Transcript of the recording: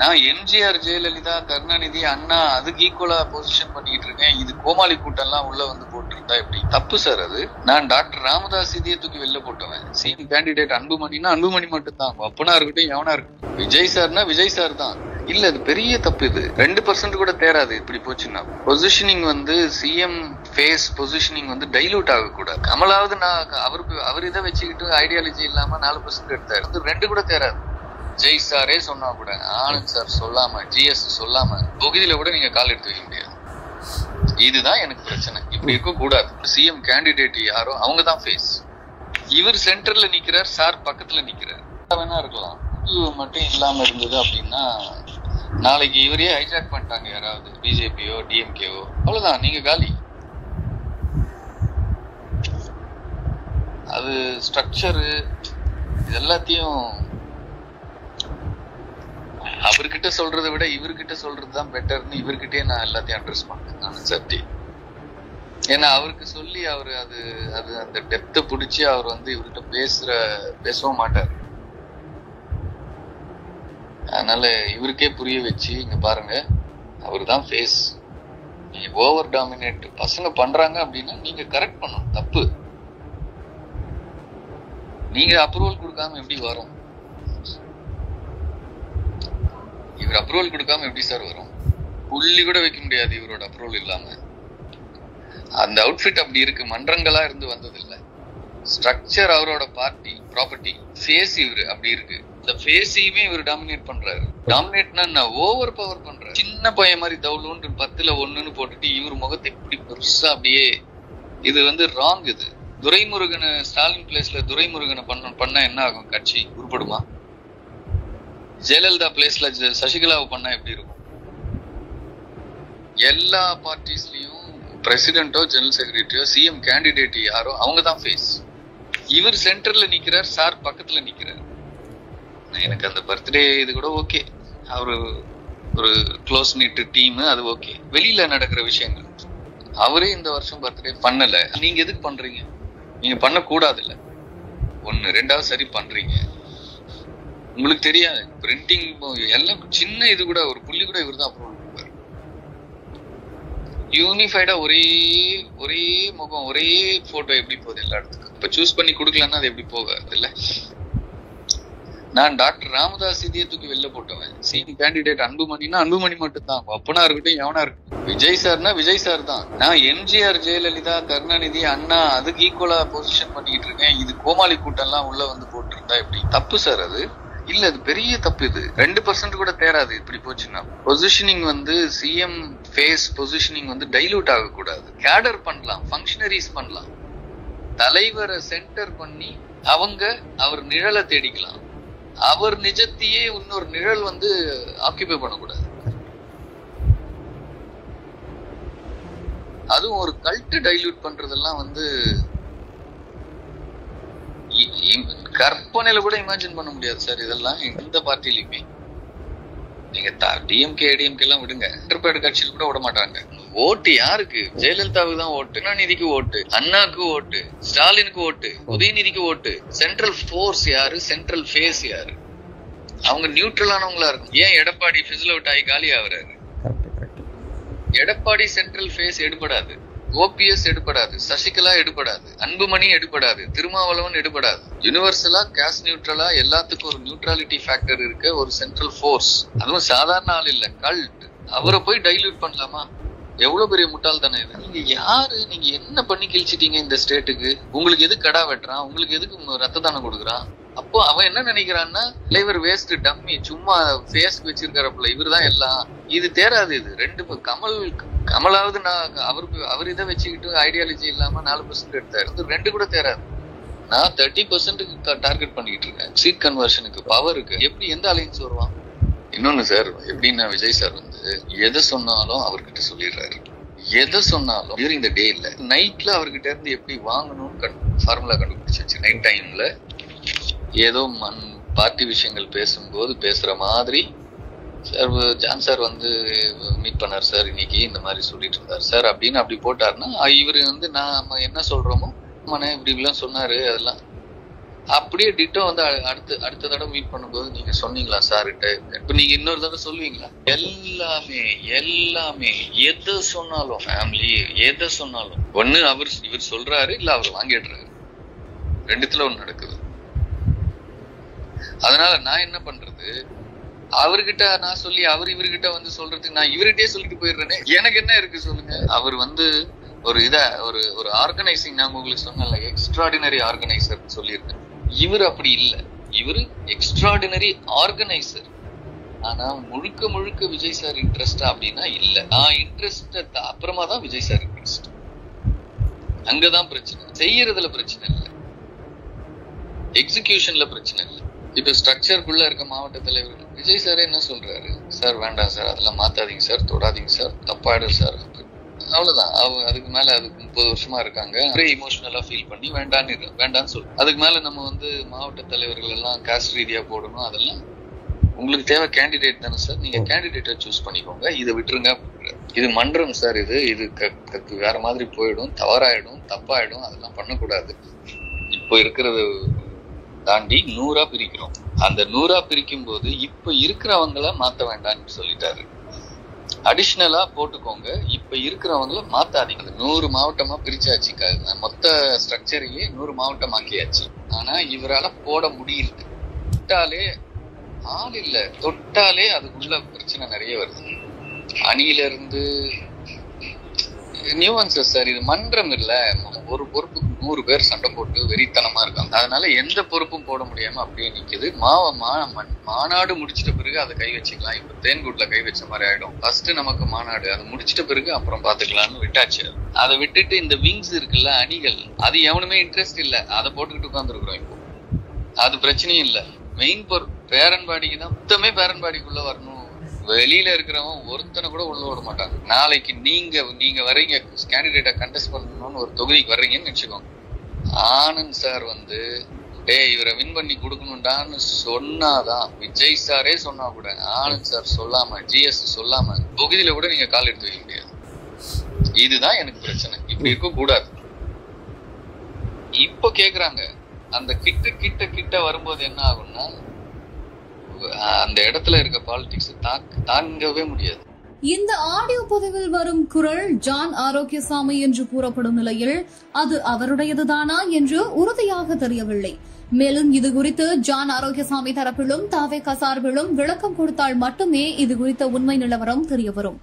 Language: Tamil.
நான் எம்ஜிஆர், ஜெயலலிதா, கருணாநிதி, அண்ணா அதுக்கு ஈக்குவலா பொசிஷன் பண்ணிட்டு இருக்கேன். இது கோமாளி கூட்டம் எல்லாம் உள்ள வந்து போட்டிருந்தா எப்படி? தப்பு சார் அது. நான் டாக்டர் ராமதாஸ் இதே தூக்கி வெளில போட்டவன். சிஎம் கேண்டிடேட் அன்புமணினா அன்புமணி மட்டும் தான். அப்பனா இருக்கட்டும், எவனா இருக்கட்டும். விஜய் சார்னா விஜய் சார் தான். இல்ல, அது பெரிய தப்பு. இது 2% கூட தேராது இப்படி போச்சுன்னா. பொசிஷனிங் வந்து சிஎம் ஃபேஸ் பொசிஷனிங் வந்து டைலூட் ஆகக்கூடாது. கமலாவது நான் அவர் இதை வச்சுக்கிட்டு ஐடியாலஜி இல்லாம 4% எடுத்தாரு. அது 2 கூட தேராது. ஜெய் சாரே சொன்னா கூட, ஆனந்த் சார் சொல்லாம, ஜிஎஸ் சொல்லாம தொகுதியில கூட நீங்க கால் எடுத்து வைக்க முடியாது. இதுதான் எனக்கு பிரச்சனை. இப்படி இருக்க கூடாது. சிஎம் கேண்டிடேட் யாரோ அவங்க தான் ஃபேஸ். இவர் சென்டர்ல நிக்கிறார், சார் பக்கத்துல நிக்கிறார். வேணா இருக்கலாம். மட்டும் இல்லாம இருந்தது அப்படின்னா நாளைக்கு இவரே ஹைஜாக் பண்ணிட்டாங்க யாராவது, பிஜேபியோ டிஎம்கேவோ, அவ்வளவுதான், நீங்க காலி. அது ஸ்ட்ரக்சரு இது எல்லாத்தையும் அவர்கிட்ட சொல்றதை விட இவர்கிட்ட சொல்றதுதான் பெட்டர்னு இவர்கிட்டயே நான் எல்லாத்தையும் அட்ரஸ் பண்ணேன் நான் சத்தி. ஏன்னா அவருக்கு சொல்லி அவரு அது அந்த டெப்த பிடிச்சி அவர் வந்து இவர்கிட்ட பேசவும் மாட்டாரு. அதனால இவருக்கே புரிய வச்சு, இங்க பாருங்க, அவரு தான் ஃபேஸ். நீங்க ஓவர் டாமினேட் பசங்க பண்றாங்க அப்படின்னா நீங்க கரெக்ட் பண்ணணும். தப்பு. நீங்க அப்ரூவல் கொடுக்காம எப்படி வரும்? இவர் அப்ரூவல் கொடுக்காம எப்படி சார் வரும்? புள்ளி கூட வைக்க முடியாது இவரோட அப்ரூவல் இல்லாம. அந்த அவுட்ஃபிட் அப்படி இருக்கு. மன்றங்களா இருந்து வந்தது இல்ல. ஸ்ட்ரக்சர் அவரோட பார்ட்டி ப்ராப்பர்ட்டி. ஃபேஸ் இவரு அப்படி இருக்கு. இந்த ஃபேஸையுமே இவர் டாமினேட் பண்றாரு. டாமினேட்னா ஓவர் பவர் பண்றாரு. சின்ன பையன் மாதிரி தவுளுன்னு 10ல் 1ன்னு போட்டுட்டு இவர் முகத்தை இப்படி பெருசா அப்படியே. இது வந்து ராங். இது துரைமுருகனை ஸ்டாலின் பிளேஸ்ல துரைமுருகனை பண்ணா என்ன ஆகும்? கட்சி உருப்படுமா? ஜெயலலிதா பிளேஸ்ல சசிகலாவை பண்ணா எப்படி இருக்கும்? எல்லா பார்ட்டிஸ்லயும் பிரசிடென்ட்டோ ஜெனரல் செக்ரட்டரியோ சிஎம் கேண்டிடேட் யாரோ அவங்க தான் ஃபேஸ். இவர் சென்டர்ல நிக்கிறார், சார் பக்கத்துல நிக்கிறார். எனக்கு அந்த பர்த்டே இது கூட ஓகே, அவரு ஒரு க்ளோஸ் நீட் டீம், அது ஓகே. வெளியில நடக்கிற விஷயங்கள் அவரே இந்த வருஷம் பர்த்டே பண்ணல. நீங்க எதுக்கு பண்றீங்க? நீங்க பண்ண கூடாது இல்ல. 1 2வது சரி பண்றீங்க. உங்களுக்கு தெரியாது பிரிண்டிங் எல்லாம் சின்ன இது கூட ஒரு புள்ளி கூட இவர் தான் அப்ரூவல் கொடுப்பாரு. யூனிஃபைடா ஒரே முகம் ஒரே போட்டோ எப்படி போகுது எல்லா இடத்துக்கும். இப்ப சூஸ் பண்ணி கொடுக்கலன்னா அது எப்படி போகாது இல்ல. நான் டாக்டர் ராமதாஸ் இதே தூக்கி வெளில போட்டவன். சிஎம் கேண்டிடேட் அன்புமணினா அன்புமணி மட்டும் தான். அப்பனா இருக்கட்டும், எவனா இருக்கட்டும். விஜய் சார்னா விஜய் சார் தான். நான் எம்ஜிஆர், ஜெயலலிதா, கருணாநிதி, அண்ணா அதுக்கு ஈக்குவலா பொசிஷன் பண்ணிட்டு இருக்கேன். இது கோமாளி கூட்டம் எல்லாம் உள்ள வந்து போட்டிருந்தா எப்படி? தப்பு சார் அது. இல்ல, அது பெரிய தப்பு. இது 2% கூட தேராது இப்படி போச்சுன்னா. பொசிஷனிங் வந்து சிஎம் ஃபேஸ் பொசிஷனிங் வந்து டைலூட் ஆகக்கூடாது. கேடர் பண்ணலாம், ஃபங்க்ஷனரிஸ் பண்ணலாம். தலைவரை சென்டர் பண்ணி அவர் நிழலை தேடிக்கலாம். அவர் நிஜத்தையே இன்னொரு நிழல் வந்து ஆக்கிபை பண்ணக்கூடாது. அதுவும் ஒரு கல்ட் டைல்யூட் பண்றதெல்லாம் வந்து கற்பனையில கூட இமேஜின் பண்ண முடியாது சார். இதெல்லாம் எந்த பார்ட்டிலையுமே நீங்க டிஎம்கே ஏடிஎம்கே எல்லாம் விடுங்க, என்டர்பிரைடு கட்சியில் கூட விட மாட்டாங்க. ஓட்டு யாருக்கு? ஜெயலலிதாவுக்கு தான் ஓட்டு, கருணாநிதிக்கு ஓட்டு, அண்ணாக்கு ஓட்டு, ஸ்டாலினுக்கு ஓட்டு, உதயநிதிக்கு ஓட்டு. சென்ட்ரல் ஃபோர்ஸ் யாரு? சென்ட்ரல் ஃபேஸ் யாரு? அவங்க நியூட்ரலானவங்களா இருக்கும். ஏன் எடப்பாடி ஃபிஸ்ல் அவுட் ஆகி காலி ஆகுறாரு? எடப்பாடி சென்ட்ரல் ஃபேஸ் எடுபடாது, ஓபிஎஸ் எடுபடாது, சசிகலா எடுபடாது, அன்புமணி எடுபடாது, திருமாவளவன் எடுபடாது. யூனிவர்சலா கேஸ் நியூட்ரலா எல்லாத்துக்கும் ஒரு நியூட்ராலிட்டி ஃபேக்டர் இருக்க ஒரு சென்ட்ரல் ஃபோர்ஸ். அதுவும் சாதாரண ஆள் இல்ல, கல்ட். அவரை போய் டைல்யூட் பண்ணலாமா? எவ்வளவு பெரிய முட்டாள் தானே இது. நீங்க யாரு? நீங்க என்ன பண்ணி கிழிச்சிட்டீங்க இந்த ஸ்டேட்டுக்கு? உங்களுக்கு எதுக்கு கடா வெட்டுறான்? உங்களுக்கு எதுக்கு ரத்த தானம் கொடுக்குறான்? அப்போ அவன் என்ன நினைக்கிறான்னா, தலைவர் வேஸ்ட் டம்மி, சும்மா ஃபேஸ்க்கு வச்சிருக்காருல, இவர் தான் எல்லாம். இது தேராது. இது 2 கமலாவது நான் அவர் இதை வச்சுக்கிட்டு ஐடியாலஜி இல்லாம 4% எடுத்தாரு. 2 கூட தேராது. நான் 30% டார்கெட் பண்ணிக்கிட்டு இருக்கேன். சீட் கன்வர்ஷனுக்கு பவருக்கு எப்படி எந்த அலைன்ஸ் வருவான்? இன்னொன்னு சார், எப்படின்னா விஜய் சார் வந்து எதை சொன்னாலும் அவர்கிட்ட சொல்லிடுறாரு. எதை சொன்னாலும் டியூரிங் த டே இல்ல, நைட்ல அவர்கிட்ட இருந்து எப்படி வாங்கணும்னு ஃபார்முலா கண்டுபிடிச்சாச்சு. நைட் டைம்ல ஏதோ பார்ட்டி விஷயங்கள் பேசும்போது பேசுற மாதிரி, சார் ஜான் சார் வந்து மீட் பண்ணார் சார் இன்னைக்கு, இந்த மாதிரி சொல்லிட்டு இருந்தார் சார் அப்படின்னு அப்படி போட்டாருன்னா, இவரு வந்து நாம என்ன சொல்றோமோ இப்படி இப்படிலாம் சொன்னாரு, அதெல்லாம் அப்படியே டிட்டோ வந்து அடுத்த தடவை மீட் பண்ணும்போது நீங்க சொன்னீங்களா சார்கிட்ட? இப்ப நீங்க இன்னொரு தடவை சொல்லுவீங்களா? எல்லாமே எதை சொன்னாலும் ஃபேமிலி எதை சொன்னாலும் ஒண்ணு இவர் சொல்றாரு இல்ல அவர் வாங்கிடுறாரு, ரெண்டுத்துல ஒண்ணு நடக்குது. அதனால நான் என்ன பண்றது, அவர்கிட்ட நான் சொல்லி அவர் இவர்கிட்ட வந்து சொல்றதுக்கு நான் இவர்கிட்டயே சொல்லிட்டு போயிடுறேனே. எனக்கு என்ன இருக்கு சொல்லுங்க. அவர் வந்து ஒரு ஆர்கனைசிங், நான் உங்களுக்கு சொன்னல எக்ஸ்ட்ராடினரி ஆர்கனைசர் சொல்லியிருக்கேன். இவர் அப்படி இல்ல, இவரு எக்ஸ்ட்ராடினரி ஆர்கனைசர். ஆனா முழுக்க விஜய் சார் இன்ட்ரெஸ்டா அப்படின்னா இல்ல. நான் இன்ட்ரெஸ்ட் அப்புறமா தான் விஜய் சார் இன்ட்ரெஸ்ட். அங்கதான் பிரச்சனை. செய்யறதுல பிரச்சனை இல்ல, எக்ஸிகியூஷன்ல பிரச்சனை இல்ல. இப்ப ஸ்ட்ரக்சருக்குள்ள இருக்க மாவட்ட தலைவர் விஜய் சார் என்ன சொல்றாரு, சார் வேண்டாம் சார், அதெல்லாம் மாத்தாதீங்க சார், தொடாதீங்க சார், தப்பாயிடும் சார், அவ்வளவுதான். அதுக்கு மேல அதுக்கு 30 வருஷமா இருக்காங்க, இமோஷனலா ஃபீல் பண்ணி வேண்டான்னு சொல்லு. அதுக்கு மேல நம்ம வந்து மாவட்ட தலைவர்கள் எல்லாம் காஸ்ட் ரீதியா போடணும், அதெல்லாம் உங்களுக்கு தேவை கேண்டிடேட் தானே சார், நீங்க கேண்டிடேட்டை சூஸ் பண்ணிக்கோங்க, இதை விட்டுருங்க. இது மன்றம் சார், இது வேற மாதிரி போயிடும், தவறாயிடும், தப்பாயிடும், அதெல்லாம் பண்ணக்கூடாது. இப்போ இருக்கிறது தாண்டி 100 பிரிக்கிறோம். அந்த 100 பிரிக்கும் போது இப்ப இருக்கிறவங்கள மாத்த வேண்டாம்னு சொல்லிட்டாரு. அடிஷனலா போட்டுக்கோங்க, இப்ப இருக்கிறவங்கள மாத்தாதீங்க. 100 மாவட்டமா பிரிச்சாச்சு, மொத்த ஸ்ட்ரக்சரையே 100 மாவட்டம் ஆக்கியாச்சு. ஆனா இவரால போட முடியல. தொட்டாலே ஆள் இல்ல, தொட்டாலே அதுக்குள்ள பிரச்சனை நிறைய வருது. அணியில இருந்து நியூவன்சஸ் சார், இது மன்றம் இல்ல. ஒரு பொறுப்புக்கு 100 பேர் சண்டை போட்டு வெறித்தனமா இருக்காங்க. அதனால எந்த பொறுப்பும் போட முடியாம அப்படியே நிக்குது. மாநாடு முடிச்சிட்ட பிறகு அதை கை வச்சுக்கலாம். இப்ப தேன்கூட்ல கை வச்ச மாதிரி ஆயிடும். ஃபர்ஸ்ட் நமக்கு மாநாடு, அது முடிச்சிட்ட பிறகு அப்புறம் பாத்துக்கலாம்னு விட்டாச்சு. அதை விட்டுட்டு இந்த விங்ஸ் இருக்குல்ல, அணிகள், அது எவனுமே இன்ட்ரெஸ்ட் இல்ல, அதை போட்டுக்கிட்டு உட்காந்துருக்குறோம். இப்போ அது பிரச்சனையும் இல்ல. மெயின் பேரன்பாடிக்கு தான் மொத்தமே பேரன்பாடிக்குள்ள வரணும். வெளியில இருக்கிறவன் ஒருத்தனை கூட உள்ள விட மாட்டாங்க. நாளைக்கு நீங்க வர்றீங்க, கேண்டிடேட்டை கண்டெஸ்ட் பண்ணணும்னு ஒரு தொகுதிக்கு வர்றீங்கன்னு நினைச்சுக்கோங்க. ஆனந்த் சார் வந்து இவரை வின் பண்ணி கொடுக்கணும்டான்னு சொன்னாதான், விஜய் சாரே சொன்னா கூட, ஆனந்த் சார் சொல்லாம, ஜிஎஸ் சொல்லாம தொகுதியில கூட நீங்க கால் எடுத்து வைக்க முடியாது. இதுதான் எனக்கு பிரச்சனை. இப்படி இருக்க கூடாது. இப்ப கேக்குறாங்க, அந்த கிட்ட வரும்போது என்ன ஆகும்னா, அந்த இடத்துல இருக்க பாலிடிக்ஸ் தாங்கவே முடியாது. இந்த ஆடியோ பதிவில் வரும் குரல் ஜான் ஆரோக்கியசாமி என்று கூறப்படும் நிலையில் அது அவருடையதுதானா என்று உறுதியாக தெரியவில்லை. மேலும் இதுகுறித்து ஜான் ஆரோக்கியசாமி தரப்பிலும் தாவேகா சார்பிலும் விளக்கம் கொடுத்தால் மட்டுமே இது குறித்த உண்மை நிலவரம் தெரியவரும்.